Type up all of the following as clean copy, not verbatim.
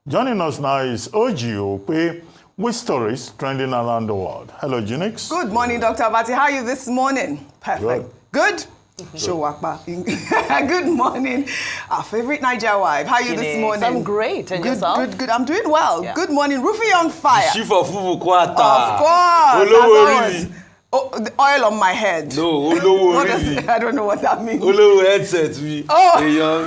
Joining us now is OjyOkpe with stories trending around the world. Hello, Junix. Good morning, Dr. Abati. How are you this morning? Perfect. Good? Showakpa. Good morning. Our favorite Niger wife. How are you this morning? I'm great. And yourself? Good. I'm doing well. Yeah. Good morning. Rufy on fire. Chief of Fufu Kwata. Of course. Olowo Oh, the oil on my head. No, Olowo I don't know what that means. Olowo headset. Oh.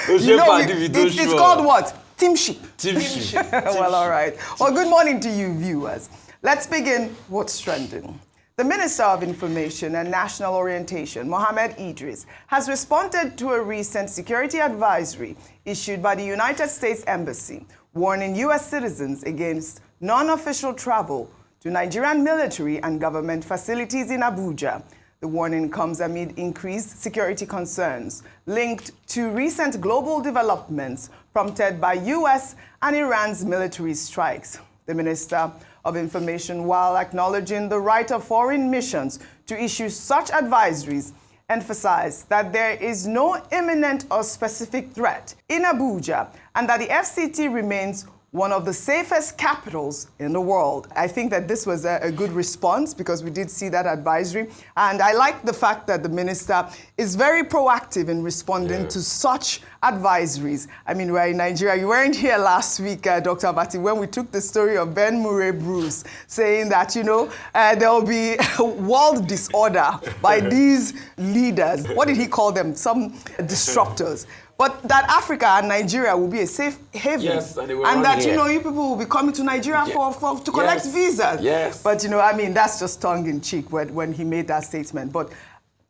It's called what? Teamship. Teamship. Well, all right. Well, good morning to you, viewers. Let's begin what's trending. The Minister of Information and National Orientation, Mohammed Idris, has responded to a recent security advisory issued by the United States Embassy, warning U.S. citizens against non-official travel to Nigerian military and government facilities in Abuja. The warning comes amid increased security concerns linked to recent global developments prompted by U.S. and Iran's military strikes. The Minister of Information, while acknowledging the right of foreign missions to issue such advisories, emphasized that there is no imminent or specific threat in Abuja and that the FCT remains one of the safest capitals in the world. I think that this was a good response because we did see that advisory. And I like the fact that the minister is very proactive in responding to such advisories. I mean, we're in Nigeria. You weren't here last week, Dr. Abati, when we took the story of Ben Murray Bruce saying that, there will be world disorder by these leaders. What did he call them? Some disruptors. But that Africa and Nigeria will be a safe haven. Yes, and that, you people will be coming to Nigeria to collect visas. Yes. But, that's just tongue-in-cheek when he made that statement. But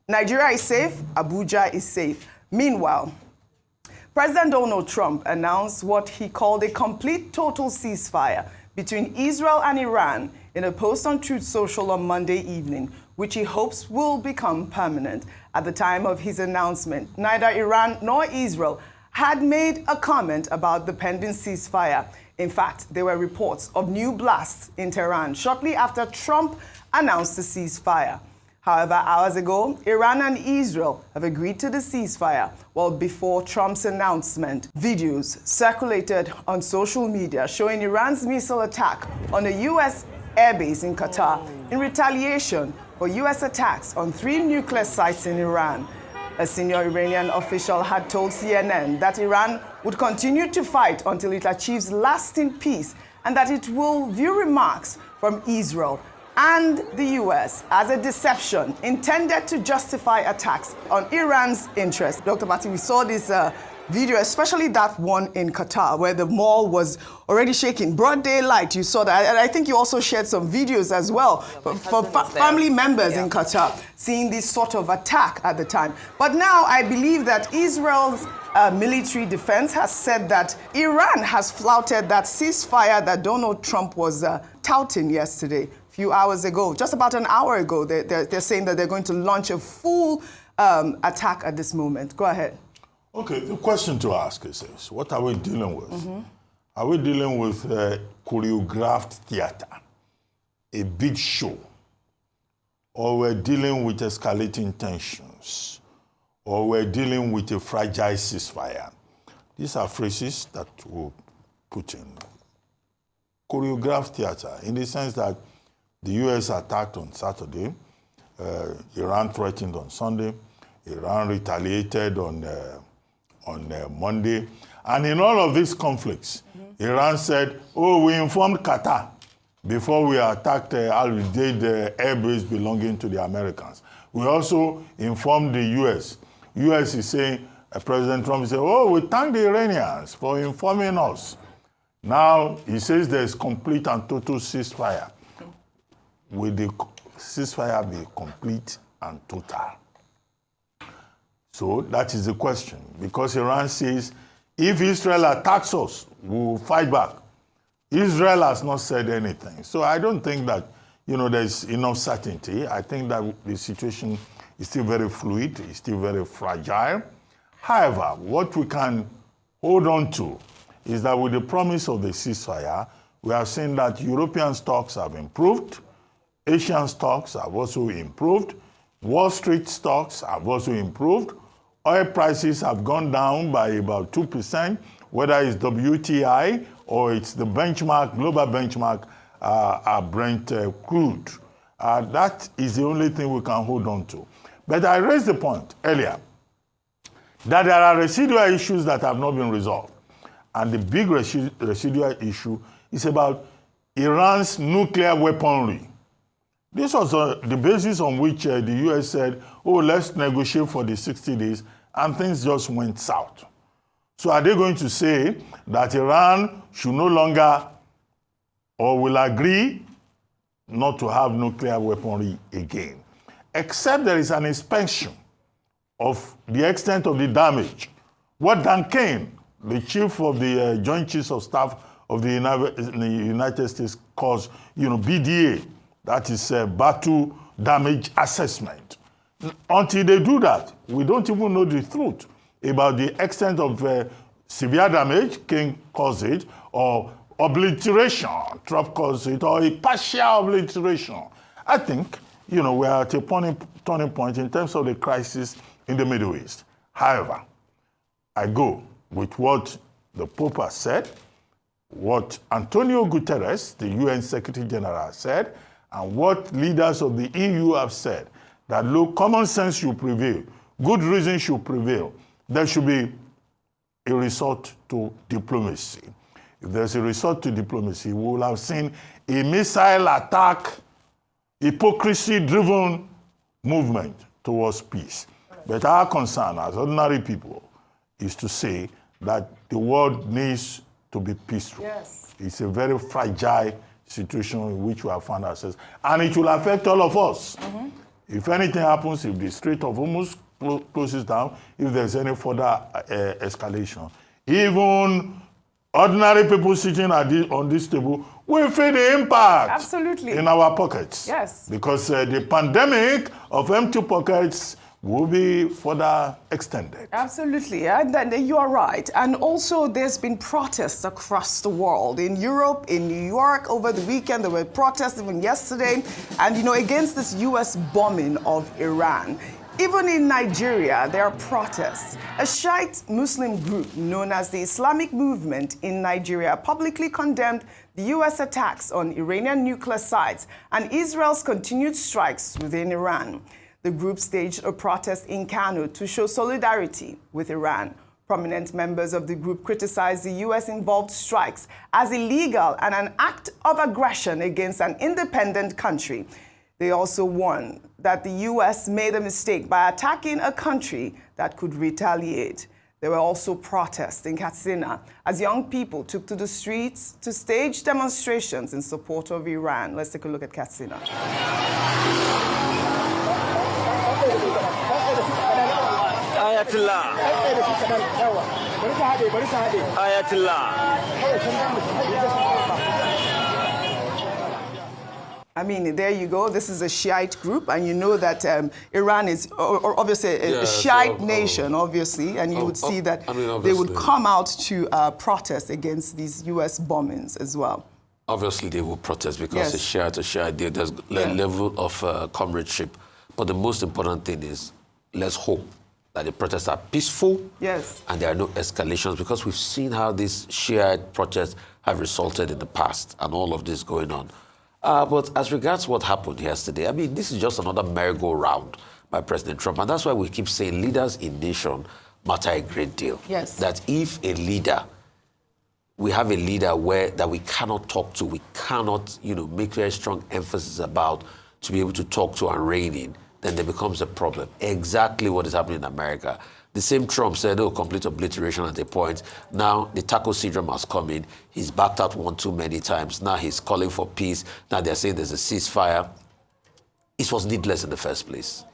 Nigeria is safe, Abuja is safe. Meanwhile, President Donald Trump announced what he called a complete total ceasefire between Israel and Iran in a post on Truth Social on Monday evening, which he hopes will become permanent. At the time of his announcement, neither Iran nor Israel had made a comment about the pending ceasefire. In fact, there were reports of new blasts in Tehran shortly after Trump announced the ceasefire. However, hours ago, Iran and Israel have agreed to the ceasefire. Well, before Trump's announcement, videos circulated on social media showing Iran's missile attack on a U.S. airbase in Qatar in retaliation for U.S. attacks on 3 nuclear sites in Iran. A senior Iranian official had told CNN that Iran would continue to fight until it achieves lasting peace and that it will view remarks from Israel and the U.S. as a deception intended to justify attacks on Iran's interests. Dr. Mati, we saw this video, especially that one in Qatar, where the mall was already shaking. Broad daylight, you saw that. And I think you also shared some videos as well for family members in Qatar, seeing this sort of attack at the time. But now I believe that Israel's military defense has said that Iran has flouted that ceasefire that Donald Trump was touting yesterday, a few hours ago. Just about an hour ago, they're saying that they're going to launch a full attack at this moment. Go ahead. Okay, the question to ask is this. What are we dealing with? Are we dealing with choreographed theater, a big show, or we're dealing with escalating tensions, or we're dealing with a fragile ceasefire? These are phrases that we'll put in. Choreographed theater, in the sense that the U.S. attacked on Saturday, Iran threatened on Sunday, Iran retaliated on Monday. And in all of these conflicts, Iran said, we informed Qatar before we attacked Al-Udeid airbase belonging to the Americans. We also informed the U.S. U.S. is saying, President Trump said, we thank the Iranians for informing us. Now, he says there's complete and total ceasefire. Will the ceasefire be complete and total? So that is the question, because Iran says, if Israel attacks us, we will fight back. Israel has not said anything. So I don't think that, there's enough certainty. I think that the situation is still very fluid, it's still very fragile. However, what we can hold on to is that with the promise of the ceasefire, we have seen that European stocks have improved, Asian stocks have also improved, Wall Street stocks have also improved, oil prices have gone down by about 2%, whether it's WTI or it's the benchmark, global benchmark, Brent crude. That is the only thing we can hold on to. But I raised the point earlier that there are residual issues that have not been resolved. And the big residual issue is about Iran's nuclear weaponry. This was the basis on which the US said, oh, let's negotiate for the 60 days, and things just went south. So are they going to say that Iran should no longer or will agree not to have nuclear weaponry again? Except there is an inspection of the extent of the damage. What Dan Kane, the chief of the Joint Chiefs of Staff of the United States, calls, BDA, that is battle damage assessment. Until they do that, we don't even know the truth about the extent of severe damage, King calls it, or obliteration, Trump calls it, or a partial obliteration. I think, we are at a turning point in terms of the crisis in the Middle East. However, I go with what the Pope has said, what Antonio Guterres, the UN Secretary General, said, and what leaders of the EU have said, that look, common sense should prevail, good reason should prevail. There should be a resort to diplomacy. If there's a resort to diplomacy, we will have seen a missile attack, hypocrisy-driven movement towards peace. But our concern as ordinary people is to say that the world needs to be peaceful. Yes. It's a very fragile situation in which we have found ourselves. And it will affect all of us. Mm-hmm. If anything happens, if the Strait of Hormuz closes down, if there's any further escalation, even ordinary people sitting on this table will feel the impact. Absolutely. In our pockets. Yes. Because the pandemic of empty pockets will be further extended. Absolutely, and you are right. And also there's been protests across the world. In Europe, in New York, over the weekend, there were protests even yesterday, and against this US bombing of Iran. Even in Nigeria, there are protests. A Shiite Muslim group known as the Islamic Movement in Nigeria publicly condemned the US attacks on Iranian nuclear sites and Israel's continued strikes within Iran. The group staged a protest in Kano to show solidarity with Iran. Prominent members of the group criticized the US-involved strikes as illegal and an act of aggression against an independent country. They also warned that the US made a mistake by attacking a country that could retaliate. There were also protests in Katsina as young people took to the streets to stage demonstrations in support of Iran. Let's take a look at Katsina. Ayatollah. Ayatollah. I mean, there you go. This is a Shiite group, and you know that Iran is obviously a Shiite nation, obviously, and you would see that they would come out to protest against these U.S. bombings as well. Obviously, they will protest because it's Shiite. There's a level of comradeship. But the most important thing is, let's hope that the protests are peaceful and there are no escalations, because we've seen how these Shiite protests have resulted in the past and all of this going on. But as regards what happened yesterday, I mean, this is just another merry-go-round by President Trump. And that's why we keep saying leaders in nation matter a great deal. Yes. That if a leader, we have a leader that we cannot talk to, we cannot, make very strong emphasis about to be able to talk to and rein in, then there becomes a problem. Exactly what is happening in America. The same Trump said, complete obliteration at a point. Now the taco syndrome has come in. He's backed out one too many times. Now he's calling for peace. Now they're saying there's a ceasefire. It was needless in the first place.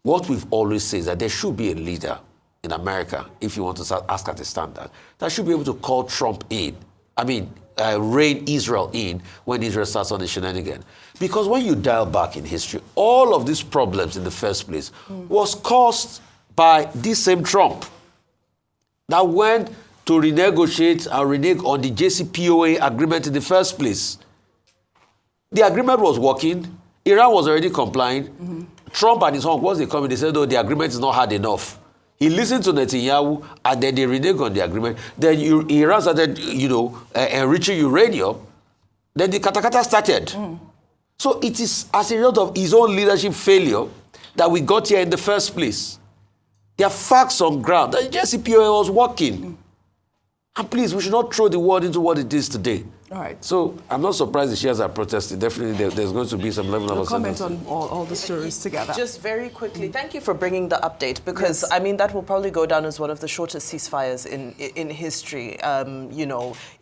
What we've always said is that there should be a leader in America, if you want to start ask at the standard, that should be able to call Trump in. Rein Israel in when Israel starts on the shenanigan. Because when you dial back in history, all of these problems in the first place was caused by this same Trump that went to renegotiate and renege on the JCPOA agreement in the first place. The agreement was working. Iran was already complying. Trump and his home, once they come in, they said, the agreement is not hard enough. He listened to Netanyahu, and then they reneged on the agreement. Then Iran started, enriching uranium. Then the katakata started. So it is as a result of his own leadership failure that we got here in the first place. There are facts on ground. The JCPOA was working. And please, we should not throw the world into what it is today. All right. So I'm not surprised the shares are protesting. Definitely, there's going to be some level of comment on all the stories together. Just very quickly, thank you for bringing the update, because I mean that will probably go down as one of the shortest ceasefires in history.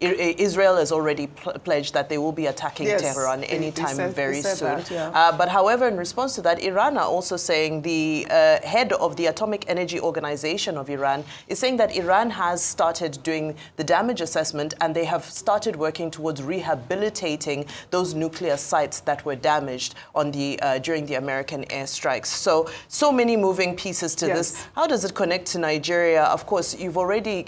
Israel has already pledged that they will be attacking Tehran anytime very soon. That, yeah. But however, in response to that, Iran are also saying the head of the Atomic Energy Organization of Iran is saying that Iran has started doing the damage assessment, and they have started working towards rehabilitating those nuclear sites that were damaged on the during the American airstrikes. So many moving pieces to this. How does it connect to Nigeria? Of course, you've already,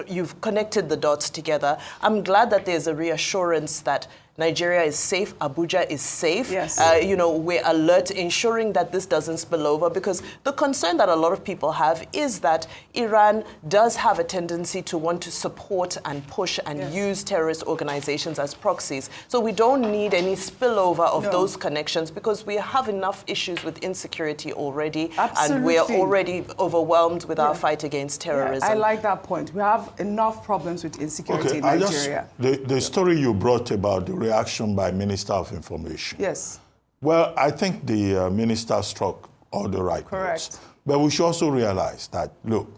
you've connected the dots together. I'm glad that there's a reassurance that Nigeria is safe, Abuja is safe. Yes. We're alert, ensuring that this doesn't spill over, because the concern that a lot of people have is that Iran does have a tendency to want to support and push and use terrorist organizations as proxies. So we don't need any spillover of those connections, because we have enough issues with insecurity already. Absolutely. And we are already overwhelmed with our fight against terrorism. I like that point. We have enough problems with insecurity in Nigeria. The story you brought about the reaction by Minister of Information. Yes. Well, I think the minister struck all the right notes. But we should also realize that, look,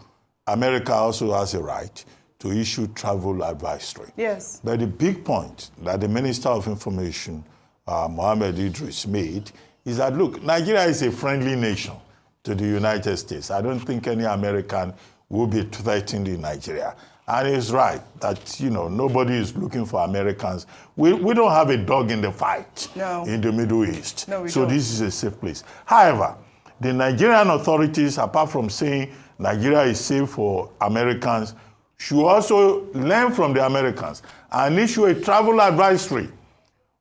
America also has a right to issue travel advisory. Yes. But the big point that the Minister of Information, Mohammed Idris, made is that, look, Nigeria is a friendly nation to the United States. I don't think any American will be threatening Nigeria. And he's right that, nobody is looking for Americans. We don't have a dog in the fight in the Middle East. No, we so don't. this is a safe place. However, the Nigerian authorities, apart from saying Nigeria is safe for Americans, should also learn from the Americans and issue a travel advisory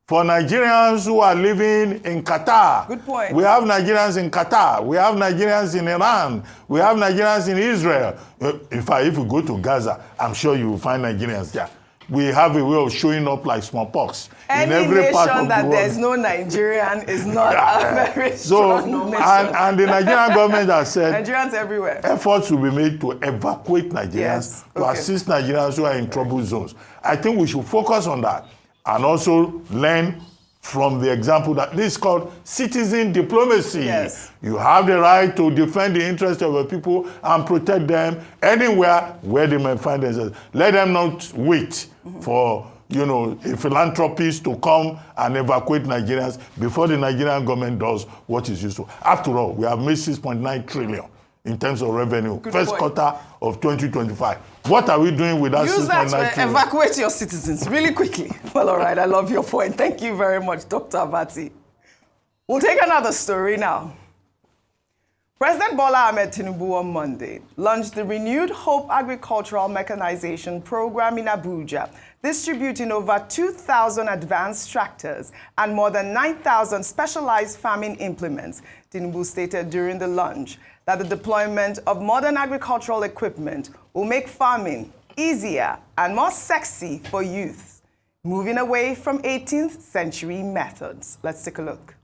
for Nigerians who are living in Qatar. Good point. We have Nigerians in Qatar. We have Nigerians in Iran. We have Nigerians in Israel. In fact, if we go to Gaza, I'm sure you will find Nigerians there. We have a way of showing up like smallpox in every part of the world. Any nation that there's no Nigerian is not a very strong nation. And the Nigerian government has said Nigerians everywhere. Efforts will be made to evacuate Nigerians, to assist Nigerians who are in trouble zones. I think we should focus on that. And also learn from the example that this is called citizen diplomacy. Yes. You have the right to defend the interests of the people and protect them anywhere where they may find themselves. Let them not wait for a philanthropist to come and evacuate Nigerians before the Nigerian government does what is useful. After all, we have made 6.9 trillion in terms of revenue. First quarter of 2025. What are we doing with that 6.9 trillion? Use that to evacuate your citizens really quickly. Well, all right, I love your point. Thank you very much, Dr. Abati. We'll take another story now. President Bola Tinubu on Monday launched the renewed Hope Agricultural Mechanization Program in Abuja, distributing over 2,000 advanced tractors and more than 9,000 specialized farming implements. Tinubu stated during the launch that the deployment of modern agricultural equipment will make farming easier and more sexy for youth, moving away from 18th century methods. Let's take a look.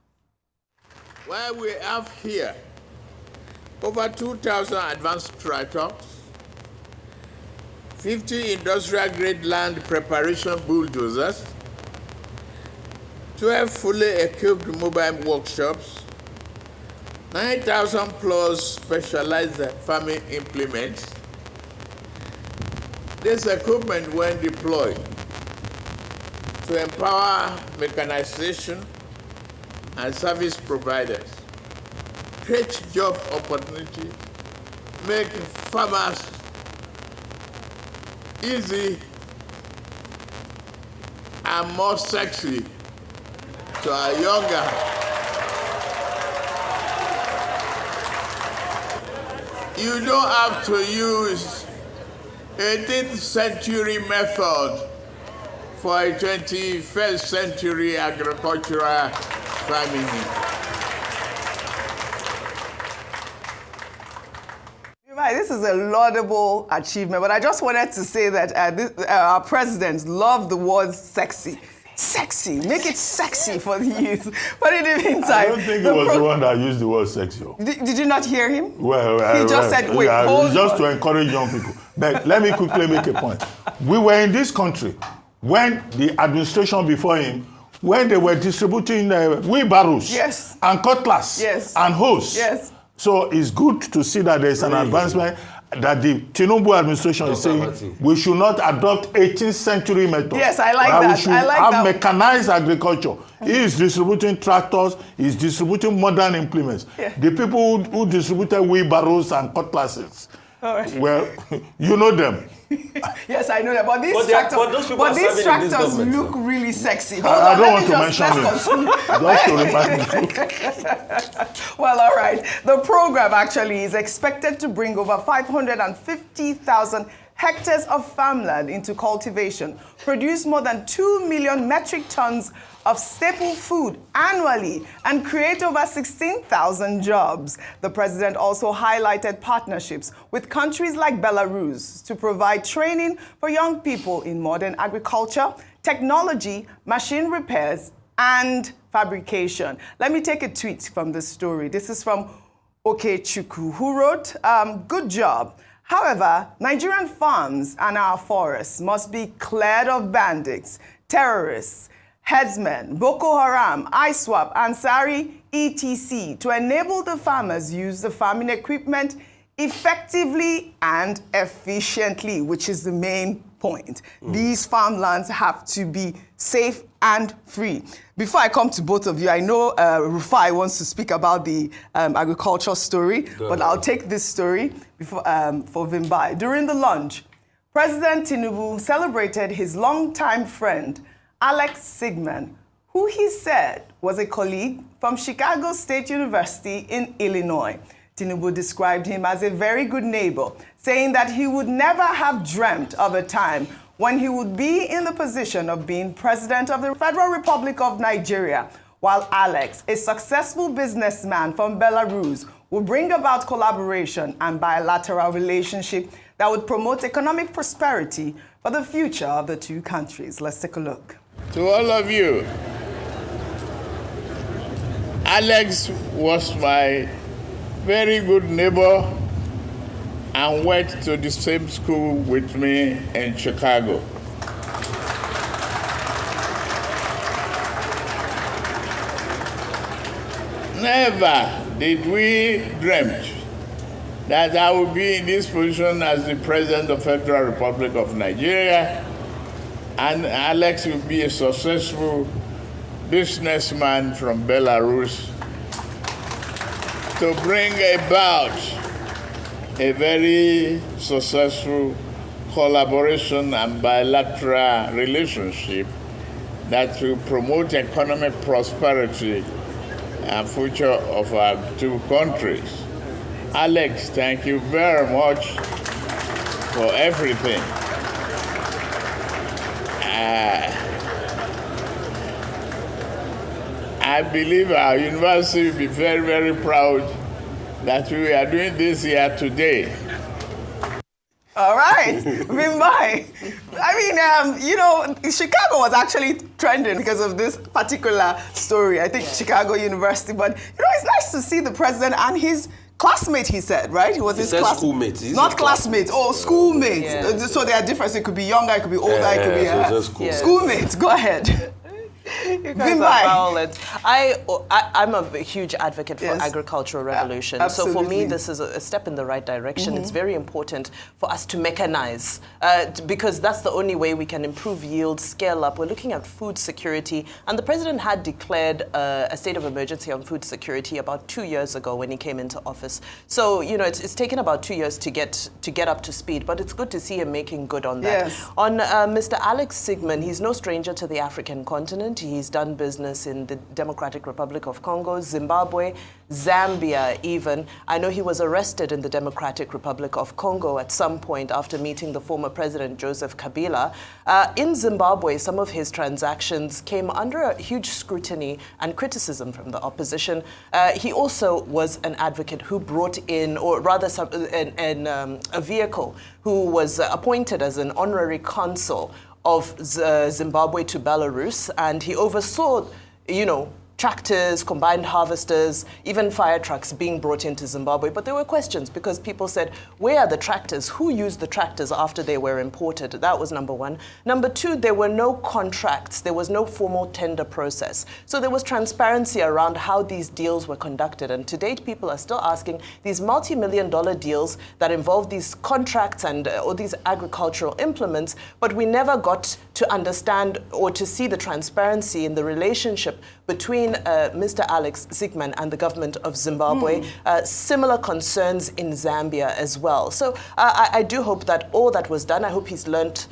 Well, we have here over 2,000 advanced tractors, 50 industrial-grade land preparation bulldozers, 12 fully equipped mobile workshops, 9,000 plus specialized farming implements. This equipment, when deployed, to empower mechanization and service providers, create job opportunities, make farmers easy and more sexy to our younger. You don't have to use 18th century method for a 21st century agricultural farming. Right, this is a laudable achievement, but I just wanted to say that our presidents love the word sexy. Sexy. Make it sexy for the youth. But in the meantime... I don't think it was the one that used the word sexy. Did you not hear him? Well, he just said, wait, hold just on. to encourage young people. But let me quickly make a point. We were in this country when the administration before him, when they were distributing wheelbarrows and cutlass and hose. Yes. So it's good to see that there's an advancement, that the Tinubu administration is saying we should not adopt 18th century methods. Yes, I like that. We should have mechanized agriculture. He is distributing tractors, he's distributing modern implements. Yeah. The people who distributed wheelbarrows and cutlasses, well, you know them. Yes, I know that. But these tractors look really sexy. I don't want to mention it. Just to remind you. Well, all right. The program actually is expected to bring over 550,000 hectares of farmland into cultivation, produce more than 2 million metric tons of staple food annually, and create over 16,000 jobs. The president also highlighted partnerships with countries like Belarus to provide training for young people in modern agriculture, technology, machine repairs, and fabrication. Let me take a tweet from this story. This is from Okechukwu, who wrote, good job. However, Nigerian farms and our forests must be cleared of bandits, terrorists, headsmen, Boko Haram, ISWAP, Ansari, etc. to enable the farmers use the farming equipment effectively and efficiently, which is the main point. These farmlands have to be safe and free. Before I come to both of you, I know Rufai wants to speak about the agriculture story, but I'll take this story before, for Vimbai. During the lunch, President Tinubu celebrated his longtime friend, Alex Sigman, who he said was a colleague from Chicago State University in Illinois. Tinubu described him as a very good neighbor, saying that he would never have dreamt of a time when he would be in the position of being president of the Federal Republic of Nigeria, while Alex, a successful businessman from Belarus, will bring about collaboration and bilateral relationship that would promote economic prosperity for the future of the two countries. Let's take a look. To all of you, Alex was my very good neighbor and went to the same school with me in Chicago. Never did we dreamt that I would be in this position as the President of the Federal Republic of Nigeria, and Alex will be a successful businessman from Belarus to bring about a very successful collaboration and bilateral relationship that will promote economic prosperity and future of our two countries. Alex, thank you very much for everything. I believe our university will be very, very proud that we are doing this here today. All right, Vimbai. I mean, you know, Chicago was actually trending because of this particular story. I think Chicago University, but you know, it's nice to see the president and his classmate, he said, right? He was his schoolmate. Not classmate. Oh, schoolmate. Yeah. So they are different. So it could be younger, it could be older, it could be schoolmates. Go ahead. You guys are violent. I'm a huge advocate for agricultural revolution. So for me, this is a step in the right direction. It's very important for us to mechanize because that's the only way we can improve yield, scale up. We're looking at food security, and the president had declared a state of emergency on food security about 2 years ago when he came into office. So you know, it's taken about 2 years to get up to speed, but it's good to see him making good on that. On Mr. Alex Sigman, he's no stranger to the African continent. Burundi, he's done business in the Democratic Republic of Congo, Zimbabwe, Zambia even. I know he was arrested in the Democratic Republic of Congo at some point after meeting the former President Joseph Kabila. In Zimbabwe, some of his transactions came under a huge scrutiny and criticism from the opposition. He also was an advocate who brought in, or rather a vehicle who was appointed as an honorary consul of Zimbabwe to Belarus, and he oversaw, tractors, combined harvesters, even fire trucks being brought into Zimbabwe. But there were questions because people said, where are the tractors? Who used the tractors after they were imported? That was number one. Number two, there were no contracts. There was no formal tender process. So there was transparency around how these deals were conducted. And to date, people are still asking these multi-million-dollar deals that involve these contracts and or these agricultural implements, but we never got to understand or to see the transparency in the relationship between Mr. Alex Zygmunt and the government of Zimbabwe. Similar concerns in Zambia as well. So I do hope that all that was done, I hope he's learned,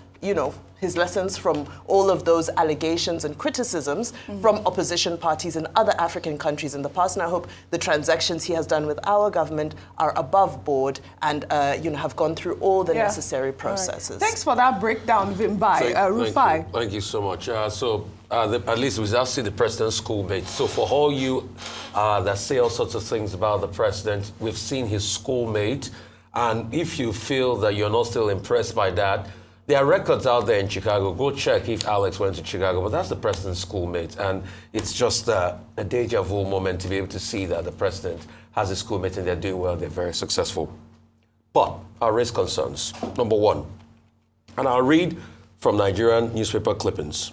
his lessons from all of those allegations and criticisms from opposition parties in other African countries in the past. And I hope the transactions he has done with our government are above board and have gone through all the necessary processes. Right. Thanks for that breakdown, Vimbai. Rufai. Thank you so much. At least we just see the president's schoolmate. So for all you that say all sorts of things about the president, we've seen his schoolmate. And if you feel that you're not still impressed by that, there are records out there in Chicago. Go check if Alex went to Chicago. But that's the president's schoolmate. And it's just a deja vu moment to be able to see that the president has a schoolmate and they're doing well, they're very successful. But I'll raise concerns. Number one, and I'll read from Nigerian newspaper clippings.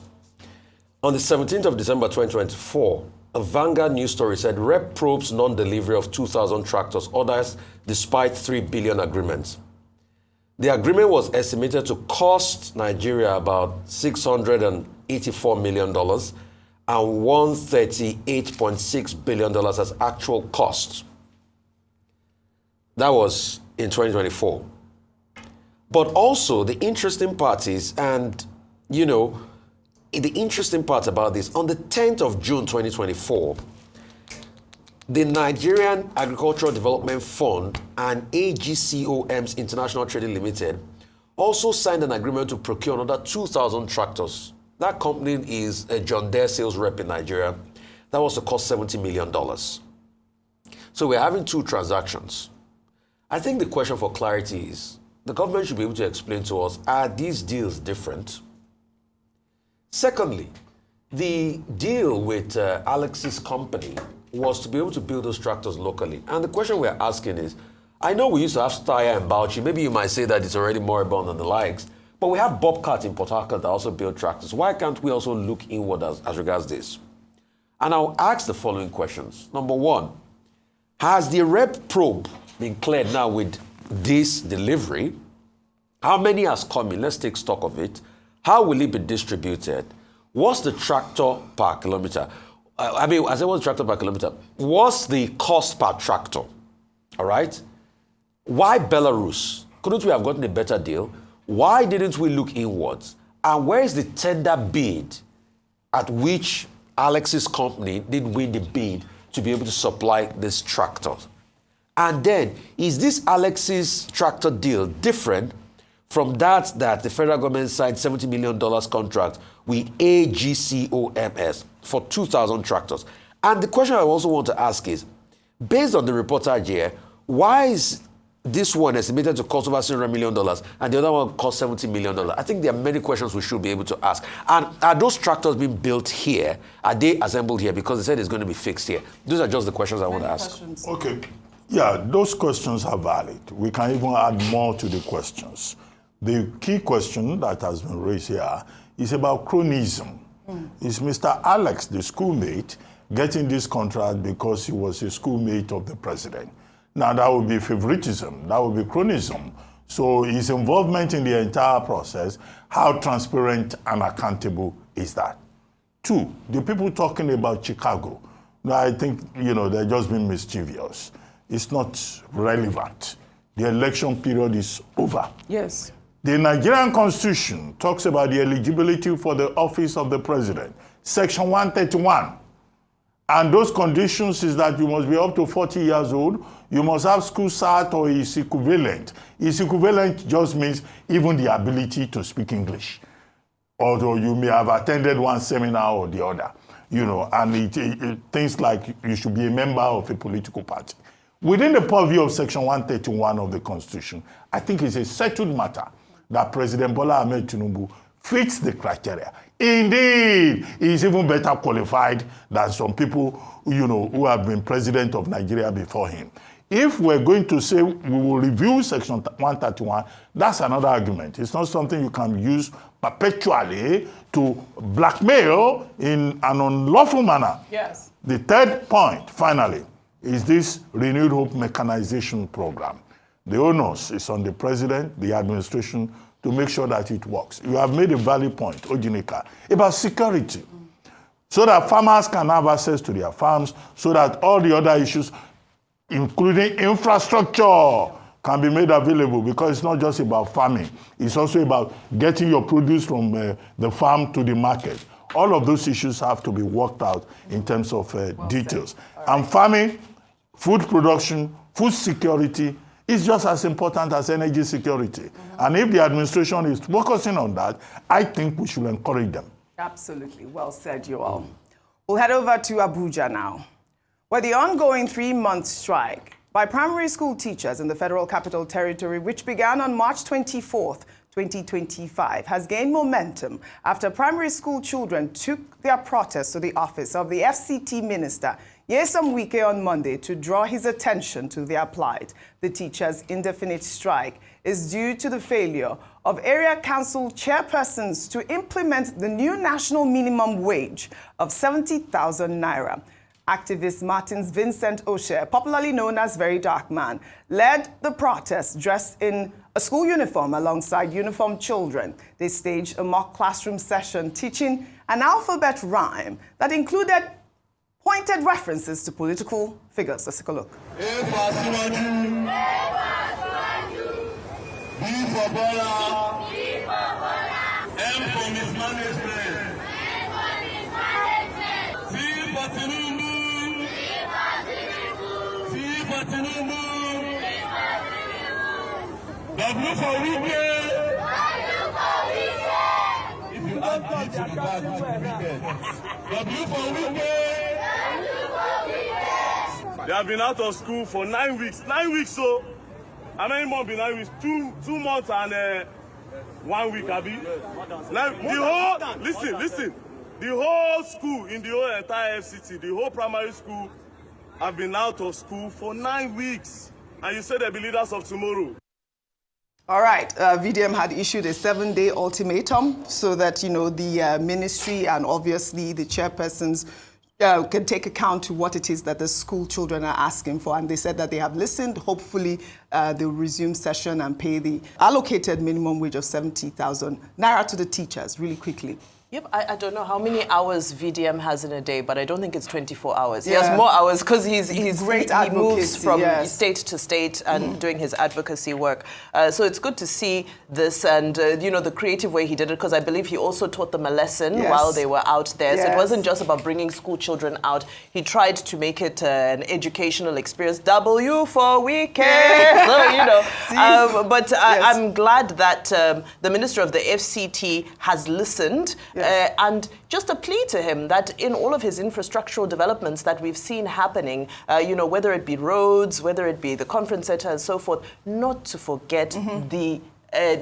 On the 17th of December 2024, a Vanguard news story said Rep probes non-delivery of 2,000 tractors orders despite $3 billion agreements. The agreement was estimated to cost Nigeria about $684 million and $138.6 billion as actual costs. That was in 2024. But also the interesting part is, and the interesting part about this, on the 10th of June 2024, the Nigerian Agricultural Development Fund and AGCOM's International Trading Limited also signed an agreement to procure another 2,000 tractors. That company is a John Deere sales rep in Nigeria. That was to cost $70 million. So we're having two transactions. I think the question for clarity is, the government should be able to explain to us, are these deals different? Secondly, the deal with Alex's company was to be able to build those tractors locally. And the question we're asking is, I know we used to have Steyr and Bauchi. Maybe you might say that it's already moribund than the likes, but we have Bobcat in Port Harcourt that also build tractors. Why can't we also look inward as regards this? And I'll ask the following questions. Number one, has the rep probe been cleared now with this delivery? How many has come in? Let's take stock of it. How will it be distributed? What's the tractor per kilometer? What's the tractor per kilometer? What's the cost per tractor? All right? Why Belarus? Couldn't we have gotten a better deal? Why didn't we look inwards? And where is the tender bid at which Alex's company did win the bid to be able to supply this tractor? And then, is this Alex's tractor deal different from that the federal government signed $70 million contract with AGCOMS for 2,000 tractors? And the question I also want to ask is, based on the reportage here, why is this one estimated to cost over $600 million and the other one cost $70 million? I think there are many questions we should be able to ask. And are those tractors being built here? Are they assembled here? Because they said it's going to be fixed here. Those are just the questions I want to ask. Okay. Yeah, those questions are valid. We can even add more to the questions. The key question that has been raised here is about cronyism. Is Mr. Alex, the schoolmate, getting this contract because he was a schoolmate of the president? Now, that would be favoritism. That would be cronyism. So his involvement in the entire process, how transparent and accountable is that? Two, the people talking about Chicago, I think, they're just being mischievous. It's not relevant. The election period is over. Yes. The Nigerian Constitution talks about the eligibility for the office of the president. Section 131. And those conditions is that you must be up to 40 years old, you must have school cert or its equivalent. Its equivalent just means even the ability to speak English. Although you may have attended one seminar or the other, and things like you should be a member of a political party. Within the purview of Section 131 of the Constitution, I think it's a settled matter that President Bola Tinubu fits the criteria. Indeed, he is even better qualified than some people, who have been president of Nigeria before him. If we're going to say we will review Section 131, that's another argument. It's not something you can use perpetually to blackmail in an unlawful manner. Yes. The third point, finally, is this renewed hope mechanization program. The onus is on the president, the administration, to make sure that it works. You have made a valid point, Ojinika, about security, so that farmers can have access to their farms, so that all the other issues, including infrastructure, can be made available, because it's not just about farming. It's also about getting your produce from the farm to the market. All of those issues have to be worked out in terms of details. And farming, food production, food security is just as important as energy security. And if the administration is focusing on that, I think we should encourage them. Absolutely. Well said, you all. We'll head over to Abuja now, where the ongoing 3-month strike by primary school teachers in the Federal Capital Territory, which began on March 24th, 2025, has gained momentum after primary school children took their protest to the office of the FCT Minister, Wike, on Monday to draw his attention to their plight. The teachers' indefinite strike is due to the failure of area council chairpersons to implement the new national minimum wage of 70,000 naira. Activist Martins Vincent Oshe, popularly known as Very Dark Man, led the protest dressed in a school uniform alongside uniformed children. They staged a mock classroom session teaching an alphabet rhyme that included pointed references to political figures. Let's take a look. A for Siwaju. B for Bola. M for mismanagement. C for Tinubu. C for Tinubu. W for Wike. If you add it to the back, W for Wike. They have been out of school for 9 weeks. 9 weeks, so how many months been 9 weeks? Two months and 1 week, Abi. Listen. The whole school in the whole entire FCT, the whole primary school, have been out of school for 9 weeks. And you say they'll be leaders of tomorrow. All right, VDM had issued a 7-day ultimatum so that, the ministry and obviously the chairpersons can take account to what it is that the school children are asking for. And they said that they have listened. Hopefully, they'll resume session and pay the allocated minimum wage of 70,000 naira to the teachers really quickly. Yep, I don't know how many hours VDM has in a day, but I don't think it's 24 hours. He has more hours because he moves from state to state and doing his advocacy work. So it's good to see this and, the creative way he did it, because I believe he also taught them a lesson while they were out there. So it wasn't just about bringing school children out. He tried to make it an educational experience. W for Wike. So, but I'm glad that the minister of the FCT has listened. And just a plea to him that in all of his infrastructural developments that we've seen happening, whether it be roads, whether it be the conference center and so forth, not to forget the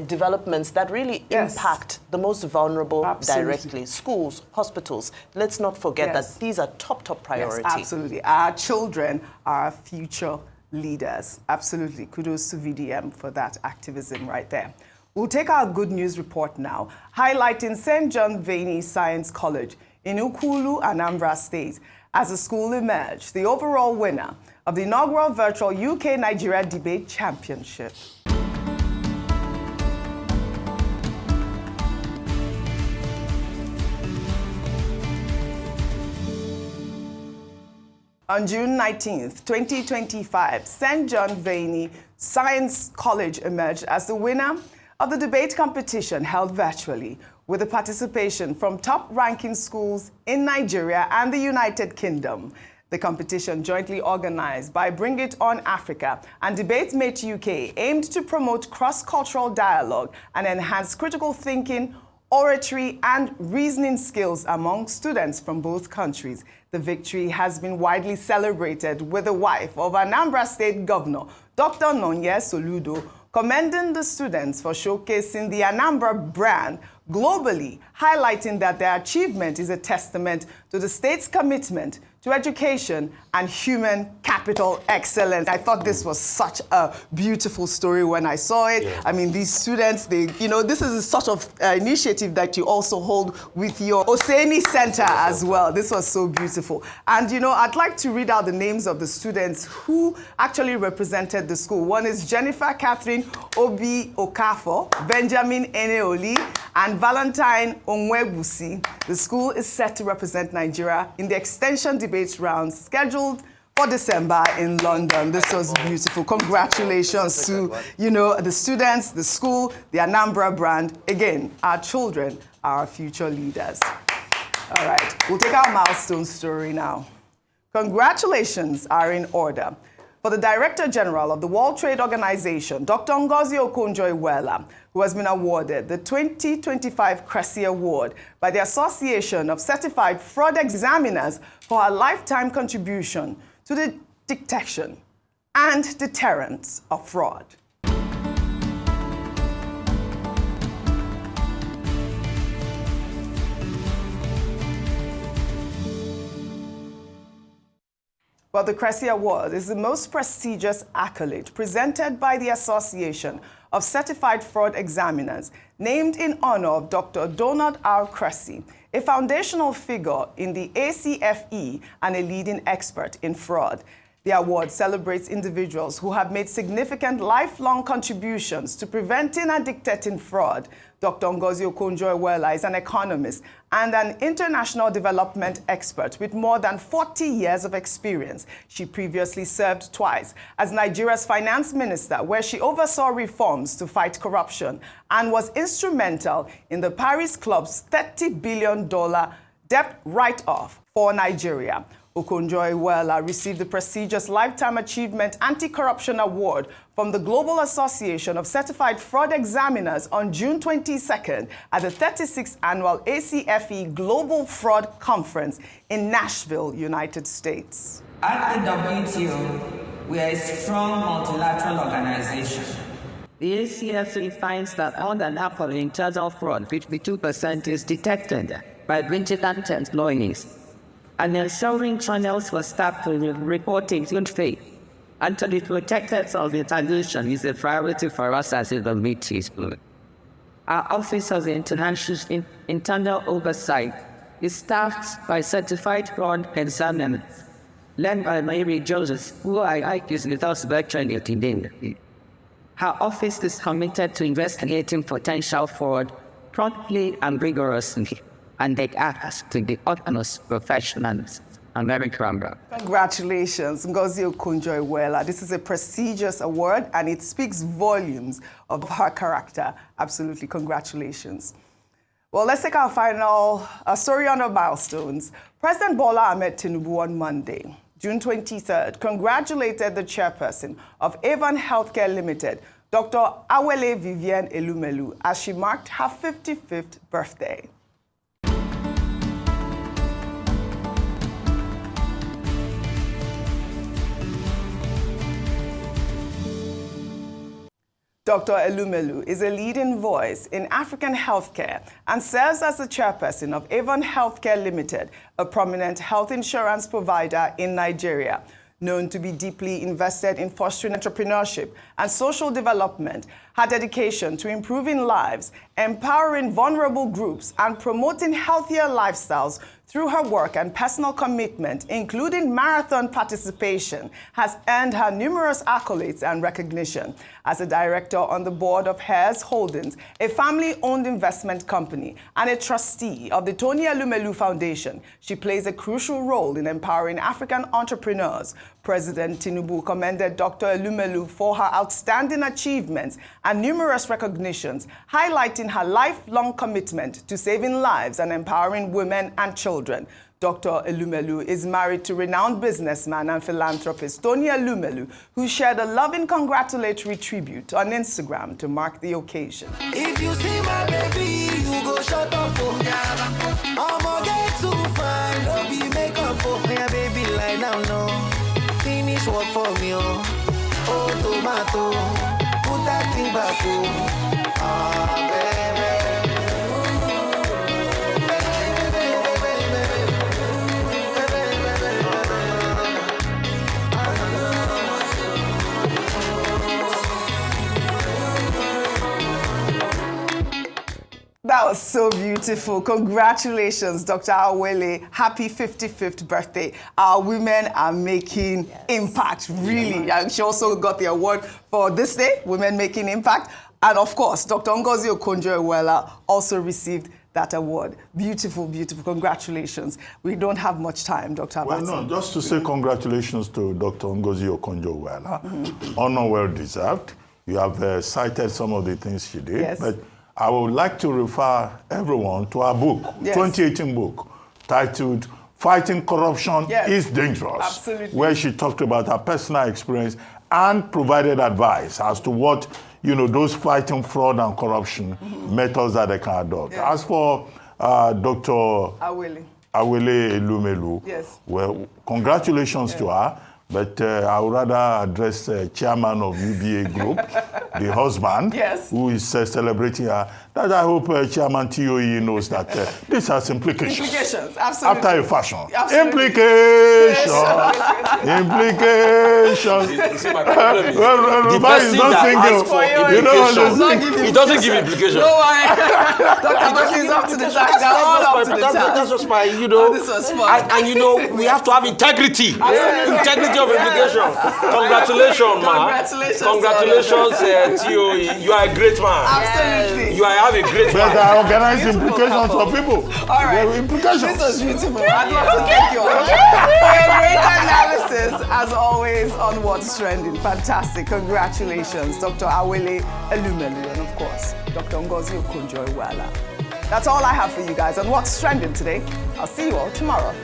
developments that really impact the most vulnerable directly. Schools, hospitals. Let's not forget that these are top priority. Yes, absolutely. Our children are our future leaders. Absolutely. Kudos to VDM for that activism right there. We'll take our good news report now, highlighting St. John Vianney Science College in Ukulu, Anambra State, as the school emerged the overall winner of the inaugural virtual UK-Nigeria Debate Championship. On June 19th, 2025, St. John Vianney Science College emerged as the winner of the debate competition held virtually with the participation from top-ranking schools in Nigeria and the United Kingdom. The competition, jointly organized by Bring It On Africa and DebateMate UK, aimed to promote cross-cultural dialogue and enhance critical thinking, oratory, and reasoning skills among students from both countries. The victory has been widely celebrated, with the wife of Anambra State Governor, Dr. Nonye Soludo, commending the students for showcasing the Anambra brand globally, highlighting that their achievement is a testament to the state's commitment to education and human capital excellence. I thought this was such a beautiful story when I saw it. Yeah. I mean, these students, this is a sort of initiative that you also hold with your Oseni Center as well. This was so beautiful. And, I'd like to read out the names of the students who actually represented the school. One is Jennifer Catherine Obi-Okafor, Benjamin Eneoli, and Valentine Onwebusi. The school is set to represent Nigeria in the extension debate round scheduled for December in London. This was beautiful. Congratulations to, the students, the school, the Anambra brand. Again, our children are our future leaders. All right, we'll take our milestone story now. Congratulations are in order for the Director General of the World Trade Organization, Dr. Ngozi Okonjo-Iweala, who has been awarded the 2025 Cressy Award by the Association of Certified Fraud Examiners for her lifetime contribution to the detection and deterrence of fraud. Well, the Cressy Award is the most prestigious accolade presented by the Association of Certified Fraud Examiners, named in honor of Dr. Donald R. Cressy, a foundational figure in the ACFE and a leading expert in fraud. The award celebrates individuals who have made significant lifelong contributions to preventing and detecting fraud. Dr. Ngozi Okonjo-Iweala is an economist and an international development expert with more than 40 years of experience. She previously served twice as Nigeria's finance minister, where she oversaw reforms to fight corruption and was instrumental in the Paris Club's $30 billion debt write-off for Nigeria. Okonjo-Iweala received the prestigious Lifetime Achievement Anti-Corruption Award from the Global Association of Certified Fraud Examiners on June 22nd at the 36th Annual ACFE Global Fraud Conference in Nashville, United States. At the WTO, we are a strong multilateral organization. The ACFE finds that more than half of the internal fraud, 52%, is detected by vigilant employees. And ensuring channels for staff to report in good faith and to be protected from retaliation is a priority for us as a committee. Our Office of Internal Oversight is staffed by certified fraud examiners, led by Mary Joseph, who I is with us virtually today. Our office is committed to investigating potential fraud promptly and rigorously, and they act to the utmost professionals and very proud. Congratulations, Ngozi Okonjo-Iweala. This is a prestigious award, and it speaks volumes of her character. Absolutely, congratulations. Well, let's take our final story on our milestones. President Bola Tinubu on Monday, June 23rd, congratulated the chairperson of Avon Healthcare Limited, Dr. Awele Vivienne Elumelu, as she marked her 55th birthday. Dr. Elumelu is a leading voice in African healthcare and serves as the chairperson of Avon Healthcare Limited, a prominent health insurance provider in Nigeria. Known to be deeply invested in fostering entrepreneurship and social development, her dedication to improving lives, empowering vulnerable groups, and promoting healthier lifestyles through her work and personal commitment, including marathon participation, has earned her numerous accolades and recognition. As a director on the board of Hares Holdings, a family-owned investment company, and a trustee of the Tony Elumelu Foundation, she plays a crucial role in empowering African entrepreneurs, President Tinubu commended Dr. Elumelu for her outstanding achievements and numerous recognitions, highlighting her lifelong commitment to saving lives and empowering women and children. Dr. Elumelu is married to renowned businessman and philanthropist Tony Elumelu, who shared a loving congratulatory tribute on Instagram to mark the occasion. If you see my baby, you go shut up, I'ma get too fine, don't be makeup, yeah, baby, lie down, no. Finish work for me, oh, tomato, put that thing back, baby. That was so beautiful. Congratulations, Dr. Awele. Happy 55th birthday. Our women are making impact, really. And she also got the award for this day, Women Making Impact. And of course, Dr. Ngozi Okonjo-Iweala also received that award. Beautiful, beautiful. Congratulations. We don't have much time, Dr. Well, no, just to say congratulations to Dr. Ngozi Okonjo-Iweala. Honor well deserved. You have cited some of the things she did. Yes. But I would like to refer everyone to our book, 2018 book, titled Fighting Corruption is Dangerous. Absolutely. Where she talked about her personal experience and provided advice as to what, those fighting fraud and corruption methods that they can adopt. Yeah. As for Dr. Awele Elumelu, well, congratulations to her. But I would rather address the chairman of UBA Group, the husband, who is celebrating her. That I hope Chairman TOE knows that this has implications. Implications, absolutely. After a fashion. Absolutely. Implications. You see, my problem is the person that asks for implications, he doesn't give implications. No worry. Dr. is up to the task. They're all up to the task. That's just my, this was fun. And we have to have integrity. Integrity of implication. Congratulations, man. Congratulations, TOE. You are a great man. Absolutely. You have a great But man. I organize implications for people. All right. There are implications. This was beautiful. I'd love to thank you all for your great analysis, as always, on What's Trending. Fantastic. Congratulations, Dr. Awele Elumelu, and of course, Dr. Ngozi Okonjo-Iweala. That's all I have for you guys on What's Trending today. I'll see you all tomorrow.